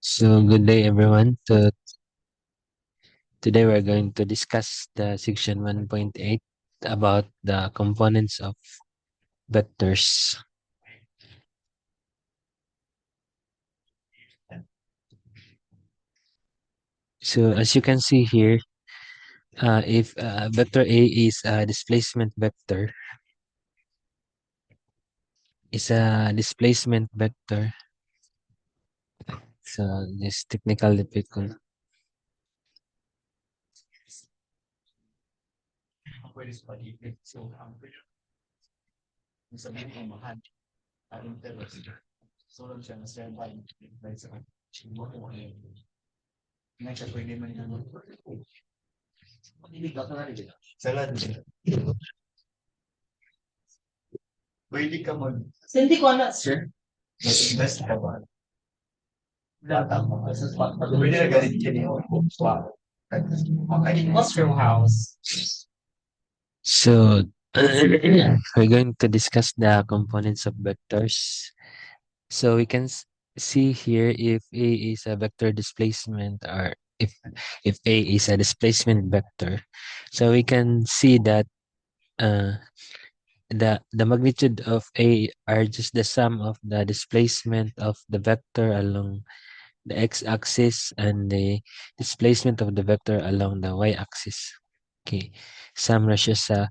So good day everyone. Today we're going to discuss the section 1.8 about the components of vectors. So as you can see here, if vector A is a displacement vector, So this technical difficult. Hindi ko na, sir. What's your house? So we're going to discuss the components of vectors. So we can see here if A is a vector displacement or if A is a displacement vector. So we can see that uh, the magnitude of A are just the sum of the displacement of the vector along the x-axis and the displacement of the vector along the y-axis. Okay, sum ratio sa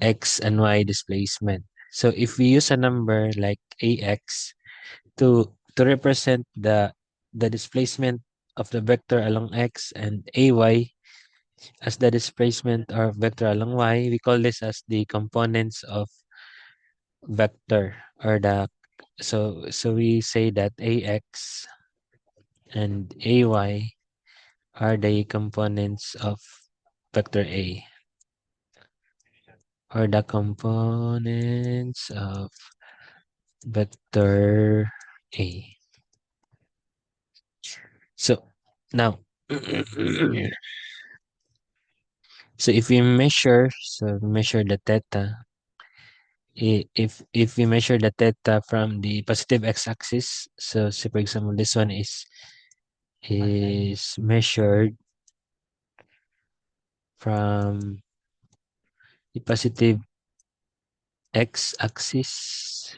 x and y displacement. So if we use a number like ax to represent the displacement of the vector along x and ay as the displacement or vector along y, we call this as the components of vector or so we say that ax and ay are the components of vector A or the components of vector A. So now so if we measure the theta, if we measure the theta from the positive x-axis, so say for example this one is measured from the positive x-axis,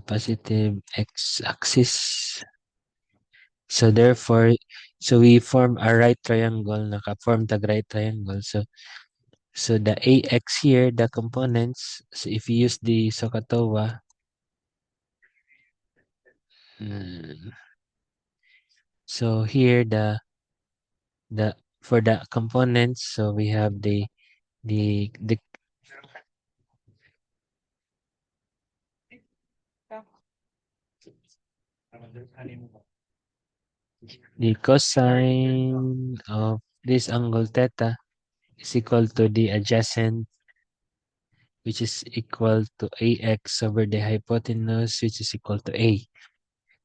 positive x-axis. So therefore, so we form a right triangle, naka-form tag right triangle. So the AX here, the components, so if you use the SOHCAHTOA, mm, so here the for the components, so we have the the cosine of this angle theta is equal to the adjacent, which is equal to AX over the hypotenuse, which is equal to A.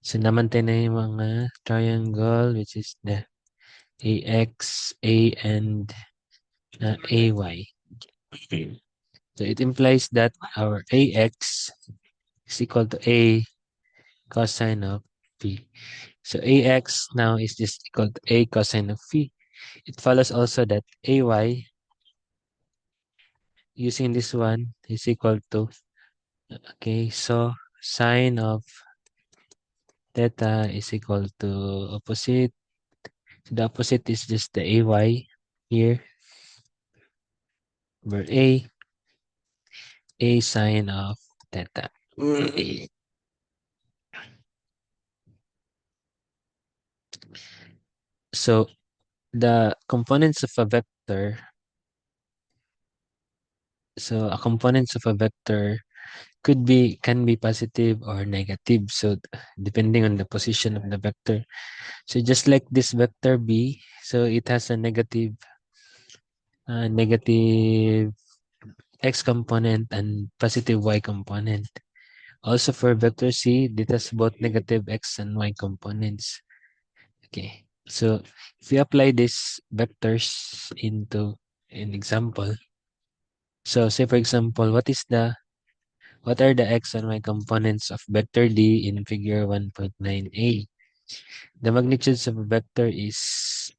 So naman na yung mga triangle, which is the AX, A, and AY. So it implies that our AX is equal to A cosine of phi. So AX now is just equal to A cosine of phi. It follows also that AY using this one is equal to, okay, so sine of theta is equal to opposite. So the opposite is just the AY here, where A sine of theta. So the components of a vector, so a components of a vector can be positive or negative. So depending on the position of the vector. So just like this vector B, so it has a negative x component and positive y component. Also for vector C, it has both negative x and y components. Okay. So if we apply these vectors into an example, so say for example, what are the x and y components of vector D in figure 1.9a? The magnitudes of a vector is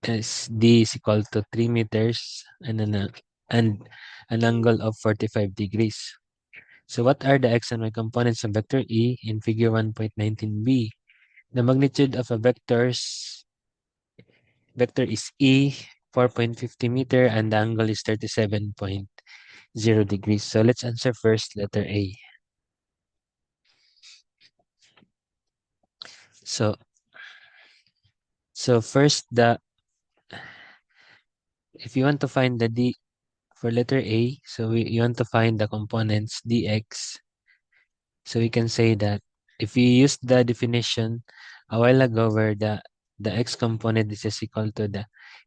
d is equal to 3 meters and an angle of 45 degrees. So what are the x and y components of vector E in figure 1.19b? The magnitude of a vector is E, 4.50 meter, and the angle is 37.0 degrees. So let's answer first letter A. So first if you want to find the d for letter A, you want to find the components dx. So we can say that if we use the definition a while ago where the x component is just equal to the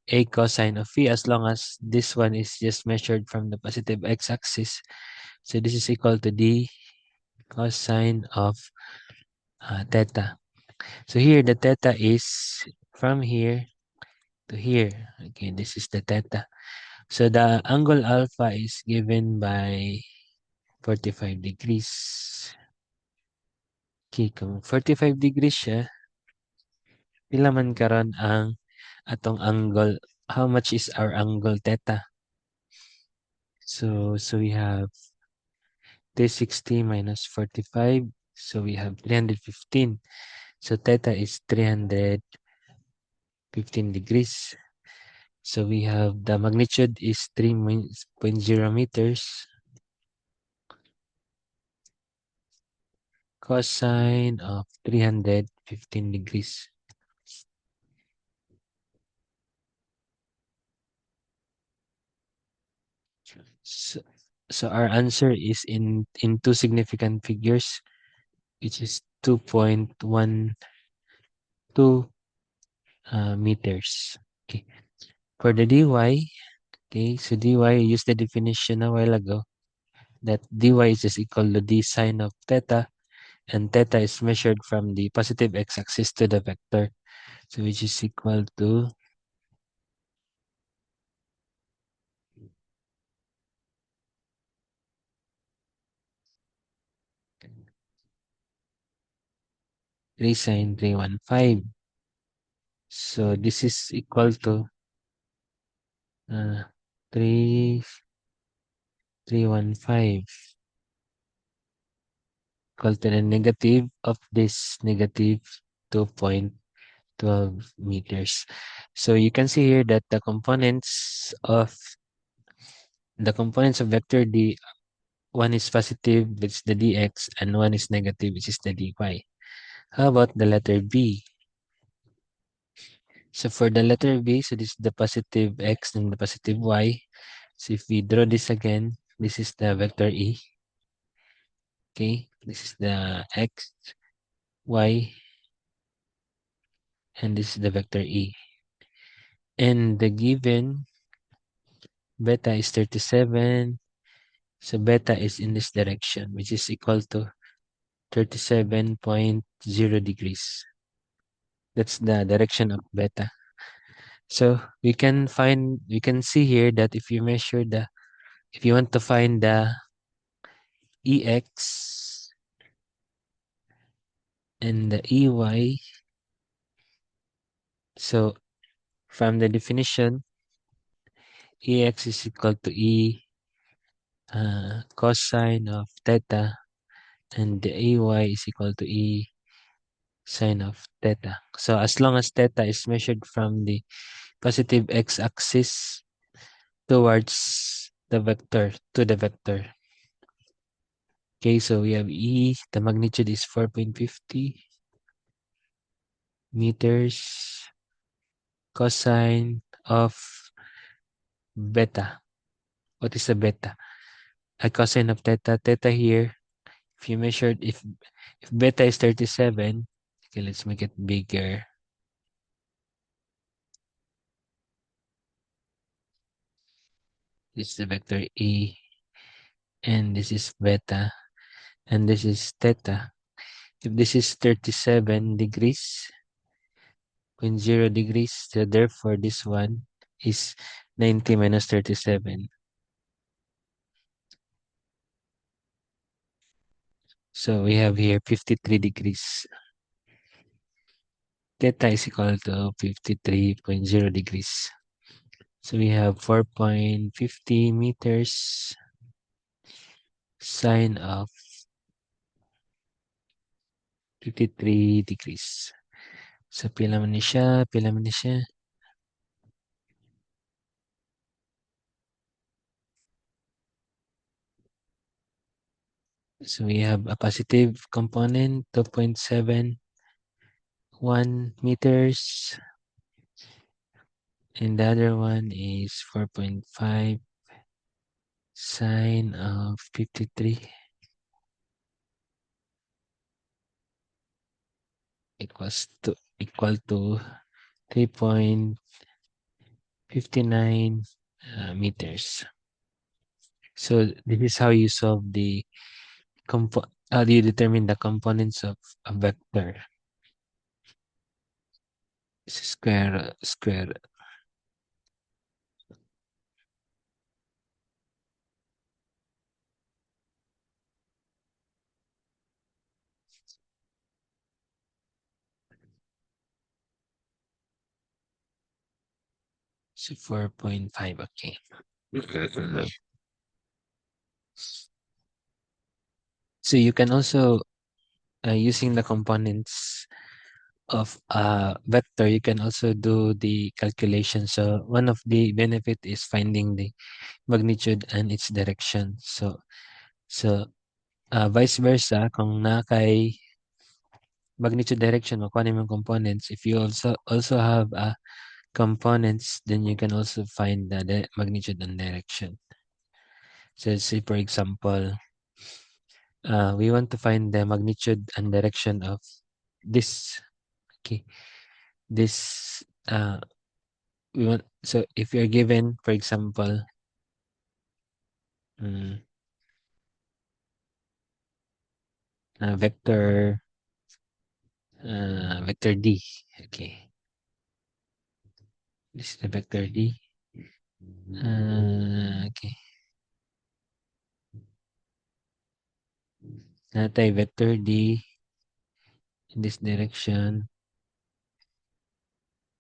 a cosine of phi, as long as this one is just measured from the positive x-axis. So this is equal to d cosine of theta. So here the theta is from here to here. Okay, this is the theta. So the angle alpha is given by 45 degrees. Okay, kung 45 degrees siya, pila man karon ang atong angle? How much is our angle theta? So we have 360 minus 45. So we have 315. So theta is 315 degrees. So we have the magnitude is 3.0 meters. Cosine of 315 degrees. So, so our answer is in two significant figures, which is 2.12 meters. Okay. For the dy, okay, so dy, use the definition a while ago that dy is just equal to d sine of theta, and theta is measured from the positive x-axis to the vector. So which is equal to 3 sine 315. So this is equal to 3, 315 equal to the negative of this negative 2.12 meters. So you can see here that the components of vector D, one is positive, which is the dx, and one is negative, which is the dy. How about the letter B? So for the letter B, so this is the positive x and the positive y. So if we draw this again, this is the vector E. Okay, this is the x, y, and this is the vector E. And the given beta is 37. So beta is in this direction, which is equal to 37.0 degrees. That's the direction of beta. So we can see here that if you want to find the EX and the EY, so from the definition, EX is equal to cosine of theta, and the AY is equal to E sine of theta. So as long as theta is measured from the positive x-axis towards the vector, to the vector. Okay, so we have E, the magnitude is 4.50 meters cosine of beta. What is the beta? A cosine of theta. Theta here, if you measured, if beta is 37, okay, let's make it bigger. This is the vector E, and this is beta, and this is theta. If this is 37 degrees, 0 degrees, so therefore this one is 90 minus 37. So we have here 53 degrees. theta is equal to 53.0 degrees. So we have 4.50 meters sine of 53 degrees. So pila man ni siya, pila man ni siya. So we have a positive component, 2.71 meters. And the other one is 4.5 sine of 53 equal to 3.59 meters. So this is how you solve the how do you determine the components of a vector? Square. So 4.5, okay. So you can also, using the components of a vector, you can also do the calculation. So one of the benefit is finding the magnitude and its direction. So vice versa, kung na kay magnitude direction, makuha na yung components. If you also have components, then you can also find the magnitude and direction. So say for example, we want to find the magnitude and direction of this. Okay, this we want. So if you're given, for example, mm, vector vector d. Okay, this is the vector d. Okay, natay vector d in this direction.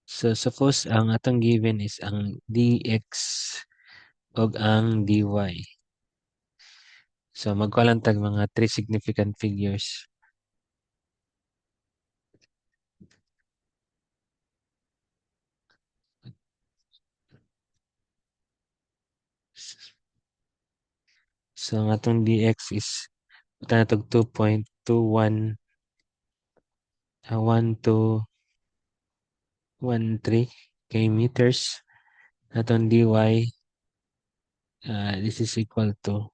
So suppose ang atong given is ang dx og ang dy. So magkuha lang tag mga three significant figures. So ang atong dx is ito na 2.21 1213 meters. Atong dy, this is equal to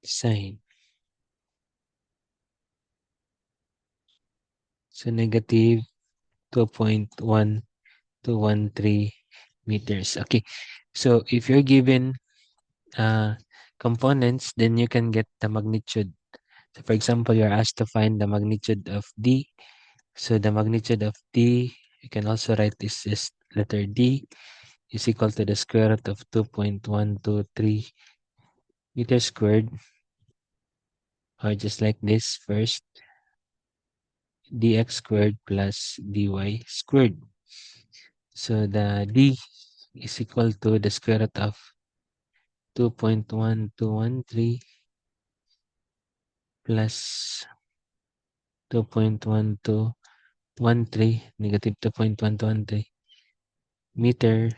sine. So negative 2.1213 meters. Okay. So if you're given components, then you can get the magnitude. So for example, you're asked to find the magnitude of d. So the magnitude of d, you can also write this as letter d is equal to the square root of 2.123 meters squared, or just like this first, dx squared plus dy squared. So the d is equal to the square root of 2.1213 plus 2.1213 negative 2.1213 meter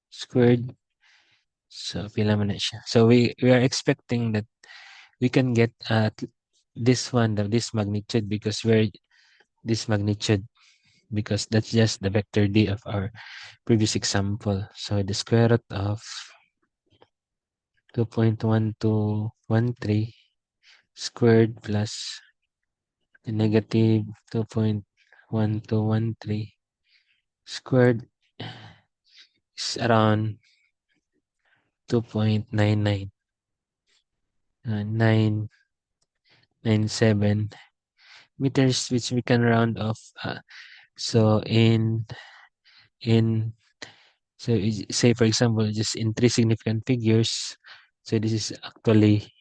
squared. So pila man na siya. So we are expecting that we can get this one, this magnitude, because we're this magnitude, because that's just the vector d of our previous example. So the square root of 2.1213 squared plus the negative 2.1213 squared is around 2.99 997 meters, which we can round off. So in so say for example, just in three significant figures. So this is actually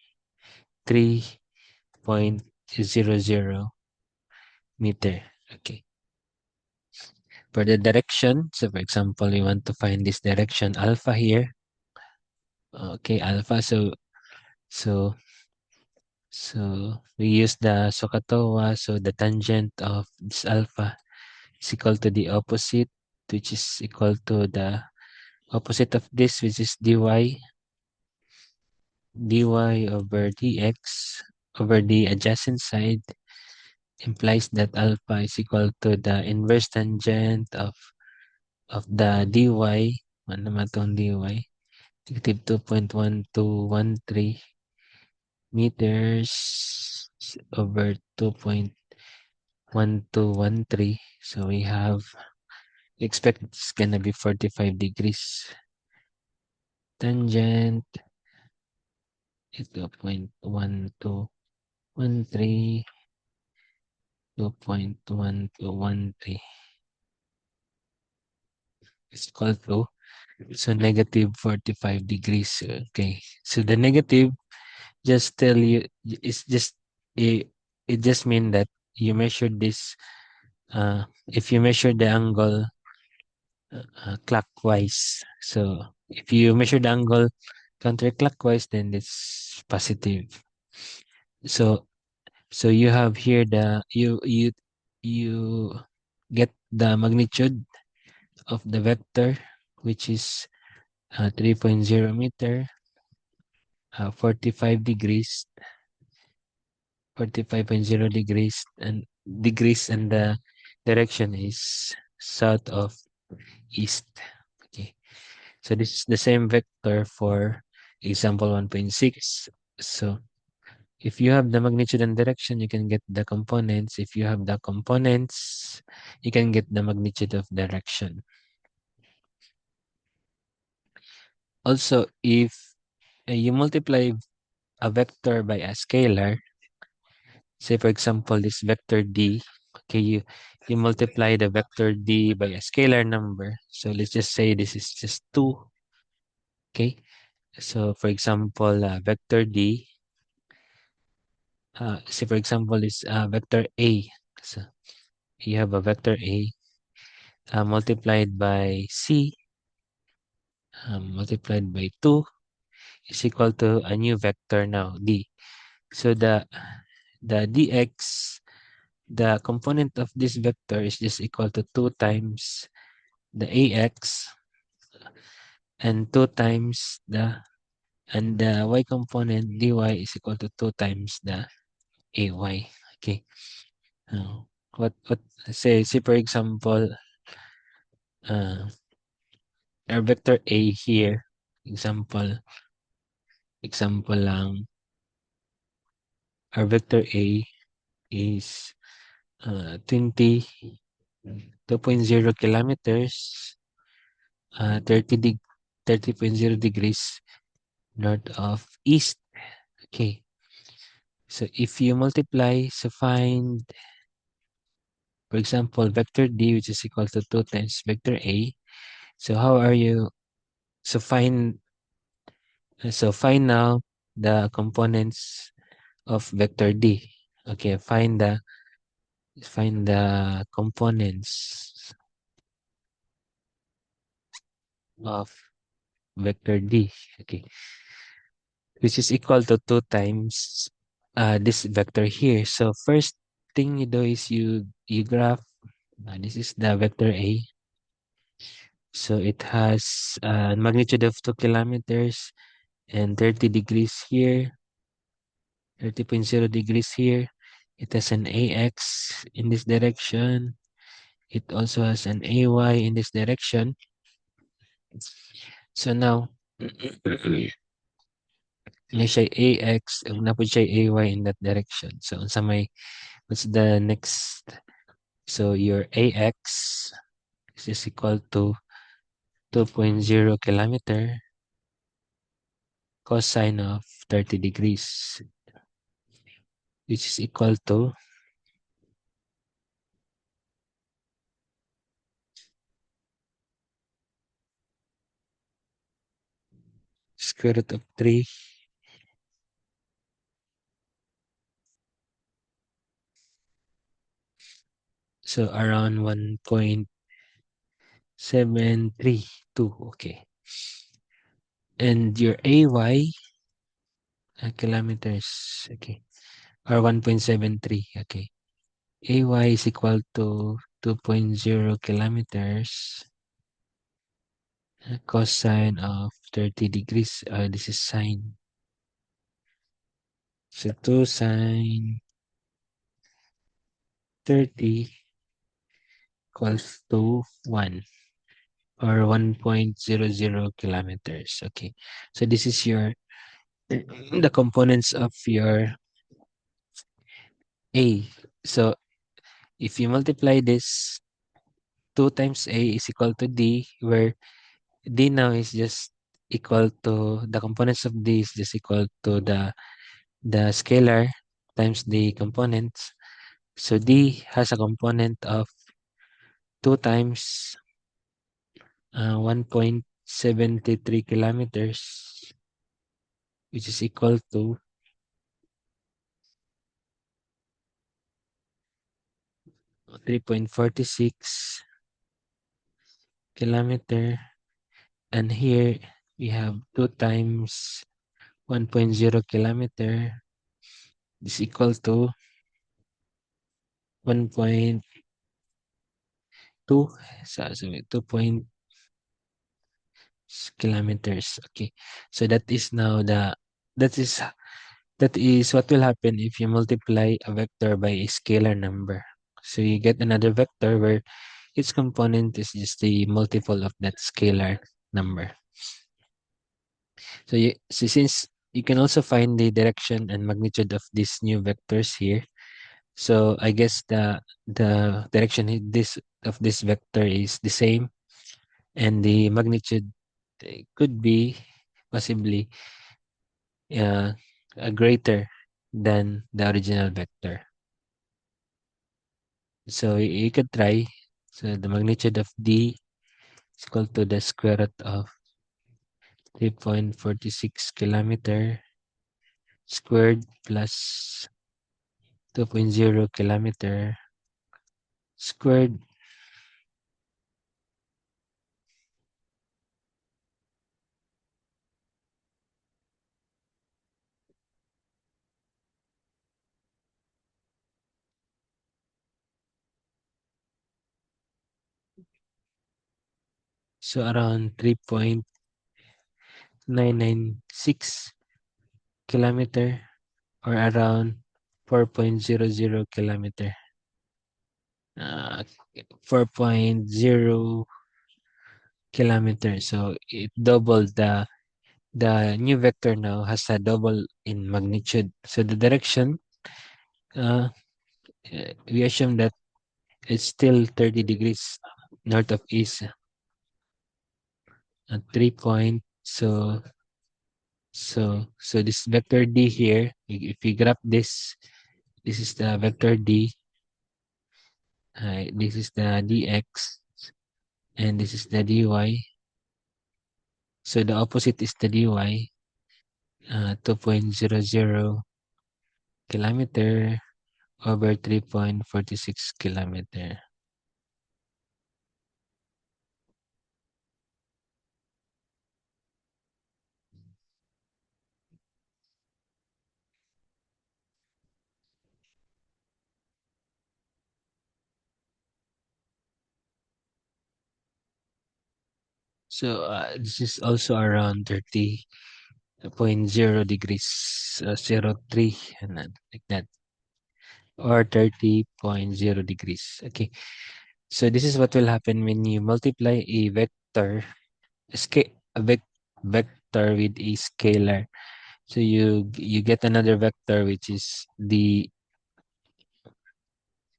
3.99 is 0, 0 meter. Okay. For the direction, so for example, we want to find this direction alpha here. Okay, alpha. So we use the SOHCAHTOA. So the tangent of this alpha is equal to the opposite, which is equal to the opposite of this, which is dy over dx over the adjacent side implies that alpha is equal to the inverse tangent of the dy. Ano naman itong dy? Negative 2.1213 meters over 2.1213. So we have, expect it's gonna be 45 degrees. Tangent is 2.1213, 2.1213 is equal to, so negative 45 degrees. Okay, so the negative just tell you, it's just, it just mean that you measure this, if you measure the angle clockwise. So if you measure the angle counterclockwise, then it's positive. So you have here the, you get the magnitude of the vector, which is 3.0 meter, 45 degrees, 45.0 degrees, and the direction is south of east. Okay. So this is the same vector for example 1.6. So if you have the magnitude and direction, you can get the components. If you have the components, you can get the magnitude of direction. Also, if you multiply a vector by a scalar, say for example this vector d, okay, you multiply the vector d by a scalar number. So let's just say this is just 2, okay? So for example, vector d, say for example is vector a. So you have a vector a multiplied by c multiplied by 2 is equal to a new vector now, d. So the dx, the component of this vector is just equal to 2 times the ax and 2 times the y component dy is equal to 2 times the ay. Okay. Uh, what say for example, uh, our vector a here, example lang, our vector a is 2.0 kilometers, 30.0 degrees north of east. Okay. So if you multiply, so find, for example, vector d, which is equal to 2 times vector a. So how are you? So find now the components of vector d. Okay, find the components of vector d. Okay, which is equal to 2 times this vector here. So first thing you do is you graph. This is the vector A. So it has a magnitude of 2 kilometers and 30 degrees here, 30.0 degrees here. It has an AX in this direction. It also has an AY in this direction. So now, na siya AX, na po siya AY in that direction. So sa may, what's the next? So your AX is equal to 2.0 kilometer cosine of 30 degrees, which is equal to square root of 3 So around 1.732. Okay. And your AY kilometers. Okay. Or 1.73. Okay. AY is equal to 2.0 kilometers. Cosine of 30 degrees. This is sine. So 2 sine 30 equals to 1 or 1.00 kilometers. Okay. So this is your the components of your A. So if you multiply this, 2 times A is equal to D, where D now is just equal to the components of D is just equal to the scalar times the components. So D has a component of 2 times 1.73 kilometers, which is equal to 3.46 kilometer. And here we have 2 times 1.0 kilometer is equal to 1.2. So 2 kilometers. Okay. So that is that is what will happen if you multiply a vector by a scalar number. So you get another vector where its component is just the multiple of that scalar number. So since you can also find the direction and magnitude of these new vectors here. So I guess the direction this of this vector is the same, and the magnitude could be possibly uh, greater than the original vector. So you could try. So the magnitude of D is equal to the square root of 3.46 kilometer squared plus 2.0 kilometer squared. So around 3.996 kilometer or around 4.00 kilometer. Uh, 4.0 kilometer. So it doubled the new vector now has a double in magnitude. So the direction, uh, we assume that it's still 30 degrees north of east at 3 point. So this vector D here, if we graph this, this is the vector D. This is the dx, and this is the dy. So the opposite is the dy, 2.00 kilometer over 3.46 kilometer. So this is also around 30.0 degrees, 03, and like that, or 30.0 degrees. Okay, so this is what will happen when you multiply a vector, vector with a scalar. So you get another vector which is the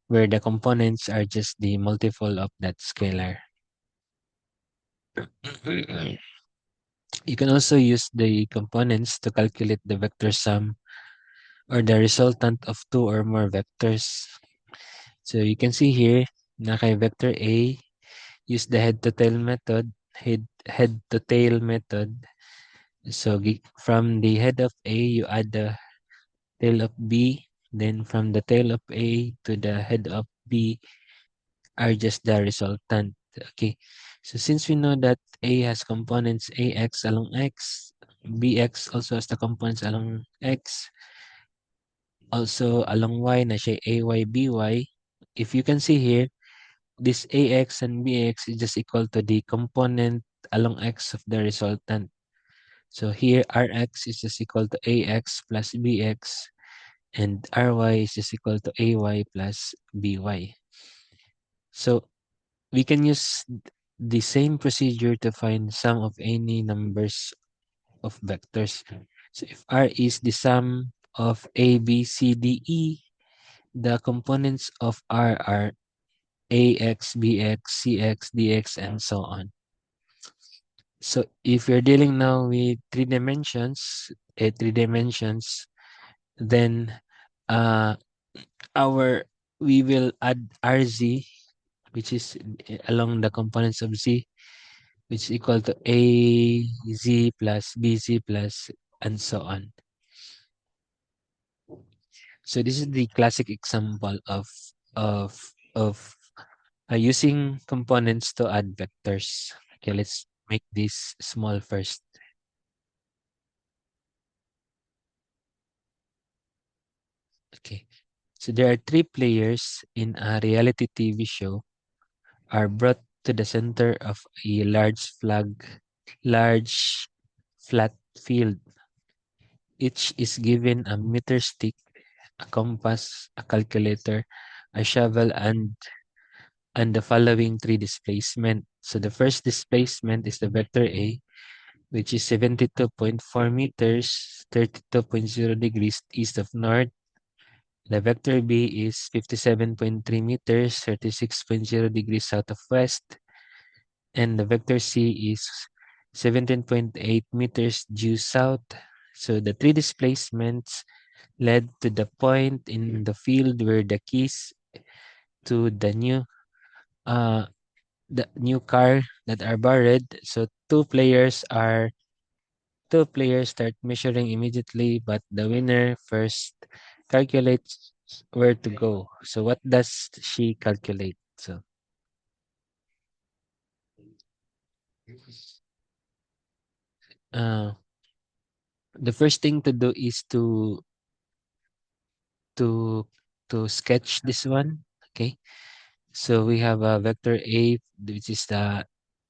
where the components are just the multiple of that scalar. You can also use the components to calculate the vector sum or the resultant of two or more vectors. So you can see here, na kay vector A, use the head-to-tail method, head-to-tail method. So from the head of A, you add the tail of B. Then from the tail of A to the head of B, are just the resultant. Okay. So since we know that A has components AX along X, BX also has the components along X, also along Y na siya AY, BY. If you can see here, this AX and BX is just equal to the component along X of the resultant. So here Rx is just equal to AX plus BX and Ry is just equal to AY plus BY. So we can use the same procedure to find sum of any numbers of vectors. So if R is the sum of A, B, C, D, E, the components of R are AX, BX, CX, DX, and so on. So if you're dealing now with three dimensions, then uh, our we will add RZ, which is along the components of Z, which is equal to AZ plus BZ plus and so on. So this is the classic example of of using components to add vectors. Okay, let's make this small first. Okay, so there are three players in a reality TV show are brought to the center of a large flat field. Each is given a meter stick, a compass, a calculator, a shovel, and the following three displacement. So the first displacement is the vector A, which is 72.4 meters, 32.0 degrees east of north. The vector B is 57.3 meters, 36.0 degrees south of west. And the vector C is 17.8 meters due south. So the three displacements led to the point in the field where the keys to uh the new car that are buried. So two players start measuring immediately, but the winner first calculates where to go. So what does she calculate? So uh, the first thing to do is to sketch this one. Okay. So we have a vector A, which is the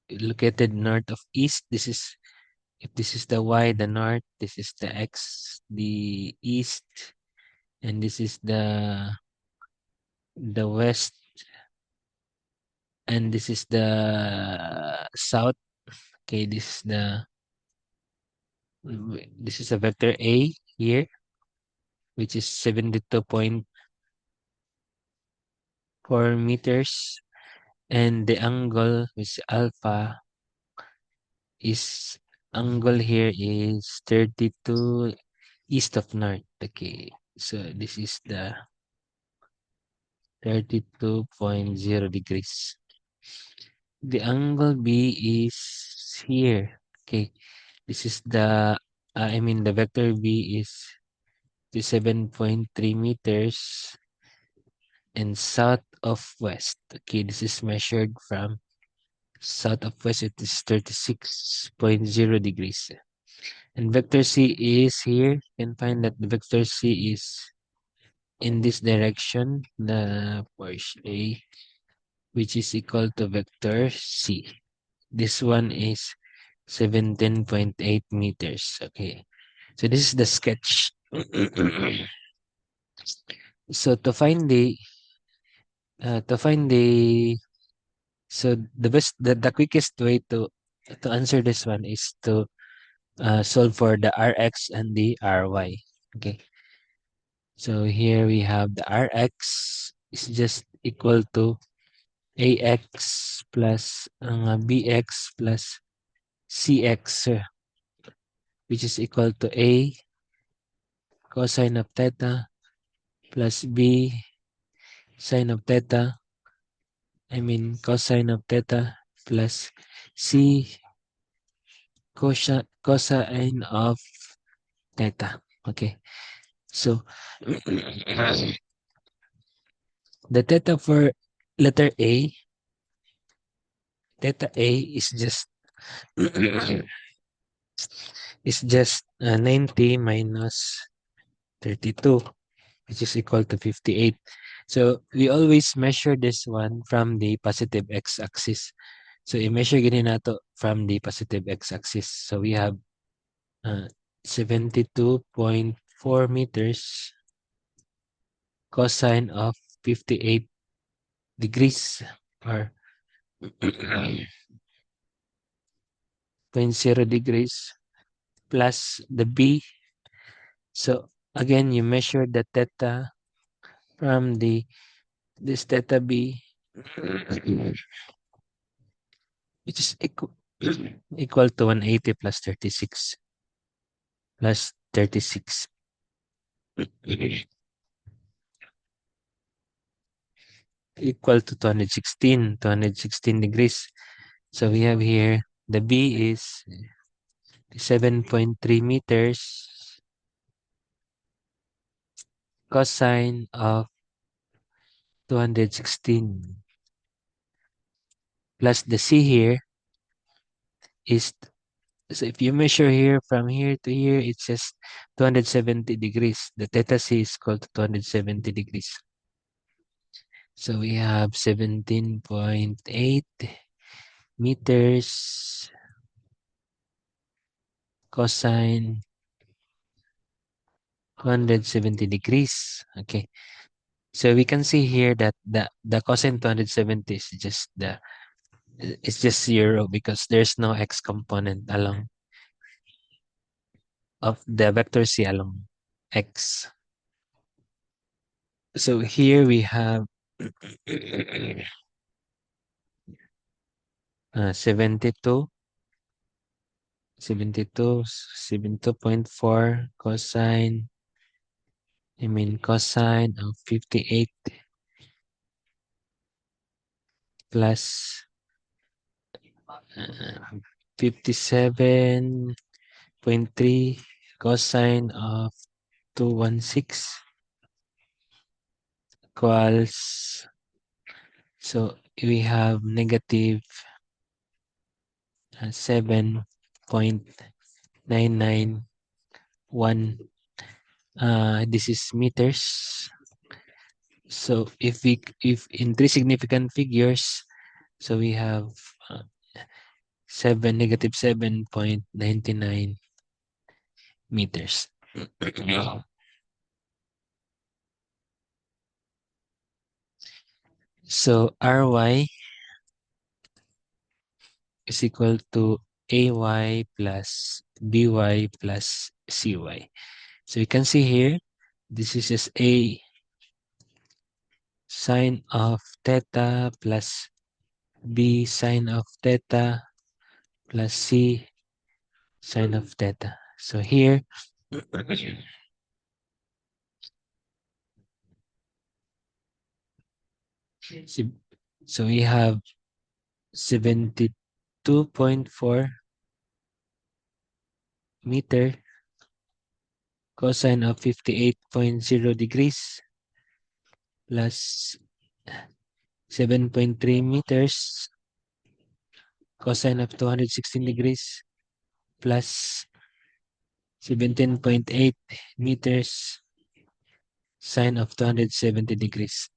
located north of east. If this is the y, the north, this is the x, the east, and this is the west, and this is the south. Okay, this is a vector A here, which is 72.4 meters, and the angle, which is alpha, is angle here is 32 east of north. Okay, so this is the 32.0 degrees. The angle B is here. Okay, this is the vector B is the 7.3 meters and south of west. Okay, this is measured from south of west. It is 36.0 degrees. And vector C is here. You can find that the vector C is in this direction, the Porsche A, which is equal to vector C. This one is 17.8 meters. Okay. So this is the sketch. So to find the so the quickest way to answer this one is to solve for the Rx and the Ry. Okay. So here we have the Rx is just equal to AX plus BX plus CX, which is equal to A cosine of theta plus B sine of theta, cosine of theta plus C cosine of theta. Okay. So the theta for letter A, theta A is just 90 minus 32, which is equal to 58. So we always measure this one from the positive x-axis. So i-measure gini nato from the positive x-axis. So we have 72.4 meters cosine of 58 degrees or zero point 0 degrees plus the B. So again, you measure the theta from this theta B, which is equal to 180 plus 36 plus 36 equal to 216 degrees. So we have here the B is 7.3 meters cosine of 216 plus the C here is, so if you measure here from here to here, it's just 270 degrees. The theta C is equal to 270 degrees. So we have 17.8 meters cosine 270 degrees. Okay. So we can see here that the cosine 270 is just it's just 0 because there's no x component along of the vector c along x. So here we have 72, 72.4 cosine of 58 plus 57.3 cosine of 216 equals, so we have negative 7.991. This is meters. So if in three significant figures, so we have uh, negative 7.99 meters. So Ry is equal to Ay plus By plus Cy. So you can see here, this is just A sine of theta plus B sine of theta plus C sine of theta. So here, so we have 72.4 meter cosine of 58.0 degrees plus 7.3 meters cosine of 216 degrees plus 17.8 meters sine of 270 degrees.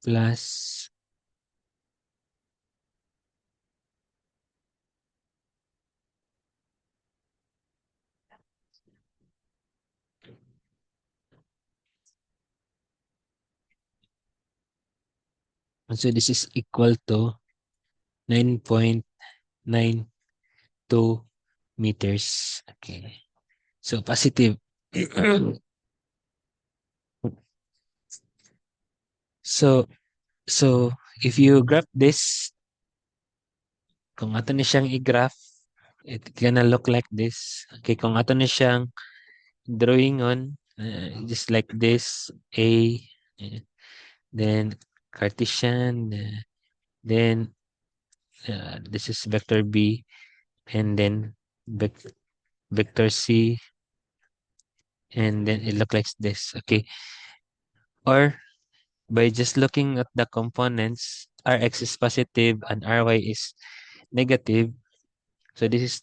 Plus so this is equal to 9.92 meters. Okay. So positive. So so if you graph this, kung ato ni siyang i-graph, it gonna look like this. Okay, kung ato ni siyang drawing on, just like this, A, uh, then Cartesian, then This is vector B, and then vector C, and then it looks like this. Okay. Or by just looking at the components, Rx is positive and Ry is negative. So this is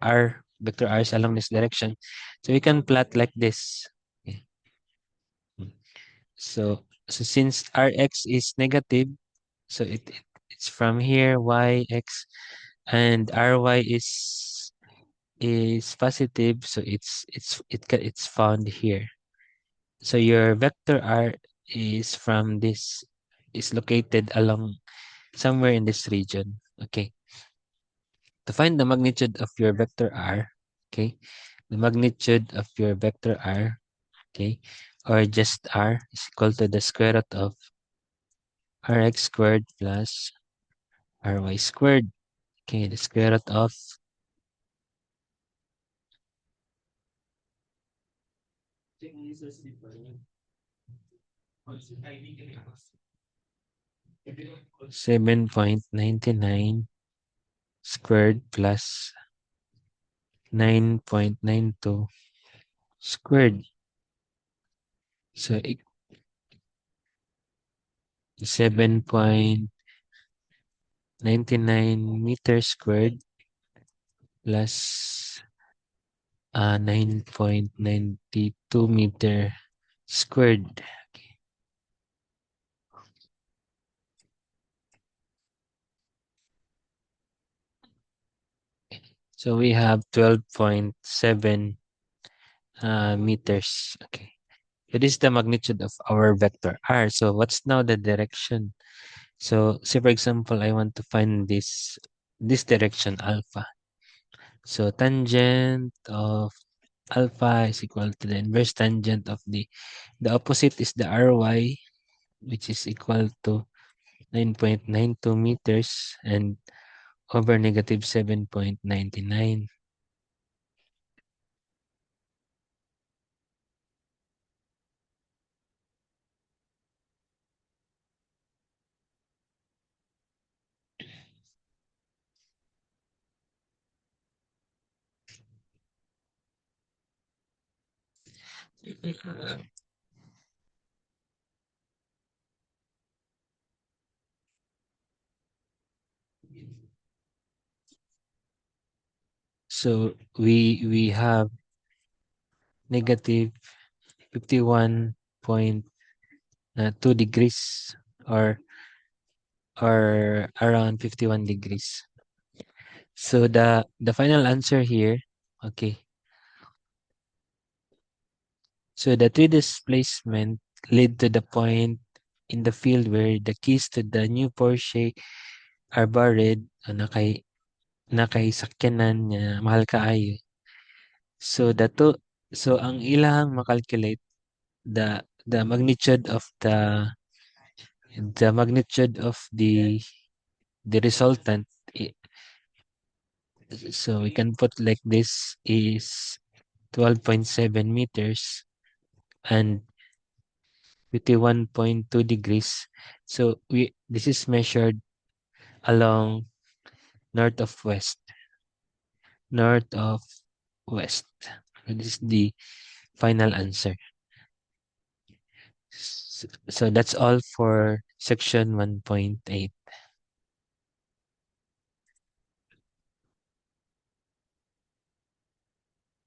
R, vector R is along this direction. So we can plot like this. Okay. So since Rx is negative, so it's from here, Yx, and Ry is positive, so it's found here. So your vector R is from this, is located along somewhere in this region. Okay. To find the magnitude of your vector R, okay, the magnitude of your vector R, okay, or just R is equal to the square root of Rx squared plus Ry squared. Okay, the square root of 7.99 squared plus 9.92 squared. So 7.99 meters squared plus 9.92 meter squared. Okay. So we have 12.7 meters. Okay. It is the magnitude of our vector r. So what's now the direction? So say for example, I want to find this direction alpha. So tangent of alpha is equal to the inverse tangent of the opposite is the ry, which is equal to 9.92 meters and over negative 7.99. So we have negative 51.2 degrees or around 51 degrees. So the final answer here, okay. So the three displacement lead to the point in the field where the keys to the new Porsche are buried o nakay sakyanan nga mahal kaayo. So so ang ilahang makalculate the magnitude of the magnitude of the resultant. So we can put like this is 12.7 meters and 51.2 degrees. So this is measured along north of west. North of west. So this is the final answer. So that's all for section 1.8.